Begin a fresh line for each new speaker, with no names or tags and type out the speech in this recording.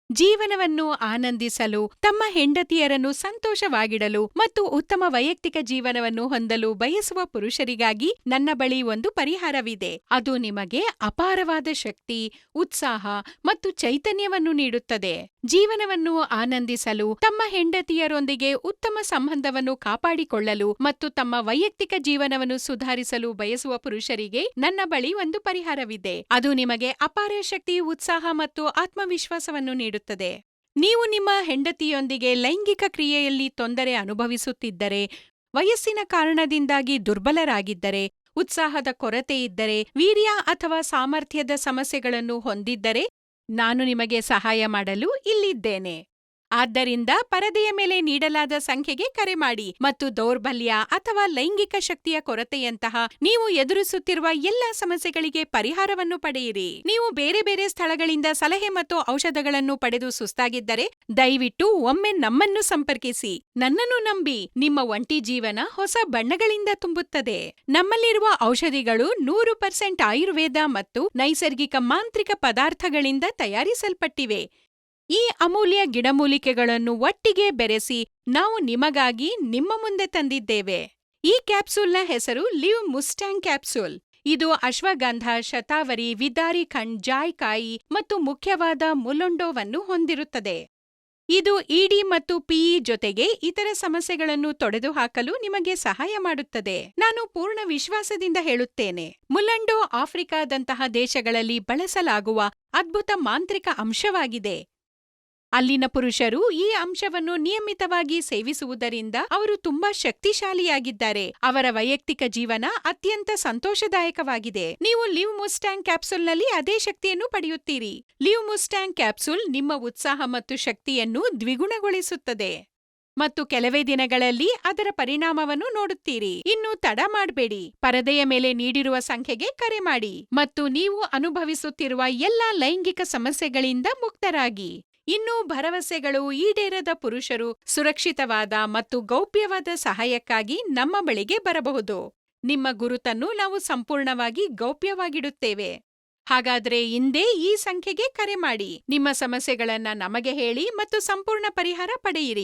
ಜೀವನವನ್ನು ಆನಂದಿಸಲು, ತಮ್ಮ ಹೆಂಡತಿಯರನ್ನು ಸಂತೋಷವಾಗಿಡಲು ಮತ್ತು ಉತ್ತಮ ವೈಯಕ್ತಿಕ ಜೀವನವನ್ನು ಹೊಂದಲು ಬಯಸುವ ಪುರುಷರಿಗಾಗಿ ನನ್ನ ಬಳಿ ಒಂದು ಪರಿಹಾರವಿದೆ. ಅದು ನಿಮಗೆ ಅಪಾರವಾದ ಶಕ್ತಿ, ಉತ್ಸಾಹ ಮತ್ತು ಚೈತನ್ಯವನ್ನು ನೀಡುತ್ತದೆ. ಜೀವನವನ್ನು ಆನಂದಿಸಲು, ತಮ್ಮ ಹೆಂಡತಿಯರೊಂದಿಗೆ ಉತ್ತಮ ಸಂಬಂಧವನ್ನು ಕಾಪಾಡಿಕೊಳ್ಳಲು ಮತ್ತು ತಮ್ಮ ವೈಯಕ್ತಿಕ ಜೀವನವನ್ನು ಸುಧಾರಿಸಲು ಬಯಸುವ ಪುರುಷರಿಗೆ ನನ್ನ ಬಳಿ ಒಂದು ಪರಿಹಾರವಿದೆ. ಅದು ನಿಮಗೆ ಅಪಾರ ಶಕ್ತಿ, ಉತ್ಸಾಹ ಮತ್ತು ಆತ್ಮವಿಶ್ವಾಸವನ್ನು ನೀಡುತ್ತದೆ. ನೀವು ನಿಮ್ಮ ಹೆಂಡತಿಯೊಂದಿಗೆ ಲೈಂಗಿಕ ಕ್ರಿಯೆಯಲ್ಲಿ ತೊಂದರೆ ಅನುಭವಿಸುತ್ತಿದ್ದರೆ, ವಯಸ್ಸಿನ ಕಾರಣದಿಂದಾಗಿ ದುರ್ಬಲರಾಗಿದ್ದರೆ, ಉತ್ಸಾಹದ ಕೊರತೆ ಇದ್ದರೆ, ವೀರ್ಯ ಅಥವಾ ಸಾಮರ್ಥ್ಯದ ಸಮಸ್ಯೆಗಳನ್ನು ಹೊಂದಿದ್ದರೆ, ನಾನು ನಿಮಗೆ ಸಹಾಯ ಮಾಡಲು ಇಲ್ಲಿದ್ದೇನೆ. ಆದ್ದರಿಂದ ಪರದೆಯ ಮೇಲೆ ನೀಡಲಾದ ಸಂಖ್ಯೆಗೆ ಕರೆ ಮಾಡಿ ಮತ್ತು ದೌರ್ಬಲ್ಯ ಅಥವಾ ಲೈಂಗಿಕ ಶಕ್ತಿಯ ಕೊರತೆಯಂತಹ ನೀವು ಎದುರಿಸುತ್ತಿರುವ ಎಲ್ಲಾ ಸಮಸ್ಯೆಗಳಿಗೆ ಪರಿಹಾರವನ್ನು ಪಡೆಯಿರಿ. ನೀವು ಬೇರೆ ಬೇರೆ ಸ್ಥಳಗಳಿಂದ ಸಲಹೆ ಮತ್ತು ಔಷಧಗಳನ್ನು ಪಡೆದು ಸುಸ್ತಾಗಿದ್ದರೆ, ದಯವಿಟ್ಟು ಒಮ್ಮೆ ನಮ್ಮನ್ನು ಸಂಪರ್ಕಿಸಿ. ನನ್ನನ್ನು ನಂಬಿ, ನಿಮ್ಮ ಒಂಟಿ ಜೀವನ ಹೊಸ ಬಣ್ಣಗಳಿಂದ ತುಂಬುತ್ತದೆ. ನಮ್ಮಲ್ಲಿರುವ ಔಷಧಿಗಳು 100% ಆಯುರ್ವೇದ ಮತ್ತು ನೈಸರ್ಗಿಕ ಮಾಂತ್ರಿಕ ಪದಾರ್ಥಗಳಿಂದ ತಯಾರಿಸಲ್ಪಟ್ಟಿವೆ. ಈ ಅಮೂಲ್ಯ ಗಿಡಮೂಲಿಕೆಗಳನ್ನು ಒಟ್ಟಿಗೆ ಬೆರೆಸಿ ನಾವು ನಿಮಗಾಗಿ ನಿಮ್ಮ ಮುಂದೆ ತಂದಿದ್ದೇವೆ. ಈ ಕ್ಯಾಪ್ಸೂಲ್ನ ಹೆಸರು ಲಿವ್ ಮುಸ್ಟ್ಯಾಂಗ್ ಕ್ಯಾಪ್ಸೂಲ್. ಇದು ಅಶ್ವಗಂಧ, ಶತಾವರಿ, ವಿದಾರಿ ಖಂಡ್, ಜಾಯ್ಕಾಯಿ ಮತ್ತು ಮುಖ್ಯವಾದ ಮುಲುಂಡೋವನ್ನು ಹೊಂದಿರುತ್ತದೆ. ಇದು ಇಡಿ ಮತ್ತು ಪಿಇ ಜೊತೆಗೆ ಇತರ ಸಮಸ್ಯೆಗಳನ್ನು ತೊಡೆದುಹಾಕಲು ನಿಮಗೆ ಸಹಾಯ ಮಾಡುತ್ತದೆ. ನಾನು ಪೂರ್ಣ ವಿಶ್ವಾಸದಿಂದ ಹೇಳುತ್ತೇನೆ, ಮುಲಂಡೋ ಆಫ್ರಿಕಾದಂತಹ ದೇಶಗಳಲ್ಲಿ ಬಳಸಲಾಗುವ ಅದ್ಭುತ ಮಾಂತ್ರಿಕ ಅಂಶವಾಗಿದೆ. ಅಲ್ಲಿನ ಪುರುಷರು ಈ ಅಂಶವನ್ನು ನಿಯಮಿತವಾಗಿ ಸೇವಿಸುವುದರಿಂದ ಅವರು ತುಂಬಾ ಶಕ್ತಿಶಾಲಿಯಾಗಿದ್ದಾರೆ. ಅವರ ವೈಯಕ್ತಿಕ ಜೀವನ ಅತ್ಯಂತ ಸಂತೋಷದಾಯಕವಾಗಿದೆ. ನೀವು ಲಿವ್ ಮುಸ್ಟ್ಯಾಂಗ್ ಕ್ಯಾಪ್ಸೂಲ್ನಲ್ಲಿ ಅದೇ ಶಕ್ತಿಯನ್ನು ಪಡೆಯುತ್ತೀರಿ. ಲಿವ್ ಮುಸ್ಟ್ಯಾಂಗ್ ಕ್ಯಾಪ್ಸೂಲ್ ನಿಮ್ಮ ಉತ್ಸಾಹ ಮತ್ತು ಶಕ್ತಿಯನ್ನು ದ್ವಿಗುಣಗೊಳಿಸುತ್ತದೆ ಮತ್ತು ಕೆಲವೇ ದಿನಗಳಲ್ಲಿ ಅದರ ಪರಿಣಾಮವನ್ನು ನೋಡುತ್ತೀರಿ. ಇನ್ನು ತಡ ಮಾಡಬೇಡಿ, ಪರದೆಯ ಮೇಲೆ ನೀಡಿರುವ ಸಂಖ್ಯೆಗೆ ಕರೆ ಮಾಡಿ ಮತ್ತು ನೀವು ಅನುಭವಿಸುತ್ತಿರುವ ಎಲ್ಲಾ ಲೈಂಗಿಕ ಸಮಸ್ಯೆಗಳಿಂದ ಮುಕ್ತರಾಗಿ. ಇನ್ನೂ ಭರವಸೆಗಳು ಈಡೇರದ ಪುರುಷರು ಸುರಕ್ಷಿತವಾದ ಮತ್ತು ಗೌಪ್ಯವಾದ ಸಹಾಯಕ್ಕಾಗಿ ನಮ್ಮ ಬಳಿಗೆ ಬರಬಹುದು. ನಿಮ್ಮ ಗುರುತನ್ನು ನಾವು ಸಂಪೂರ್ಣವಾಗಿ ಗೌಪ್ಯವಾಗಿಡುತ್ತೇವೆ. ಹಾಗಾದ್ರೆ ಇಂದೇ ಈ ಸಂಖ್ಯೆಗೆ ಕರೆ ಮಾಡಿ, ನಿಮ್ಮ ಸಮಸ್ಯೆಗಳನ್ನ ನಮಗೆ ಹೇಳಿ ಮತ್ತು ಸಂಪೂರ್ಣ ಪರಿಹಾರ ಪಡೆಯಿರಿ.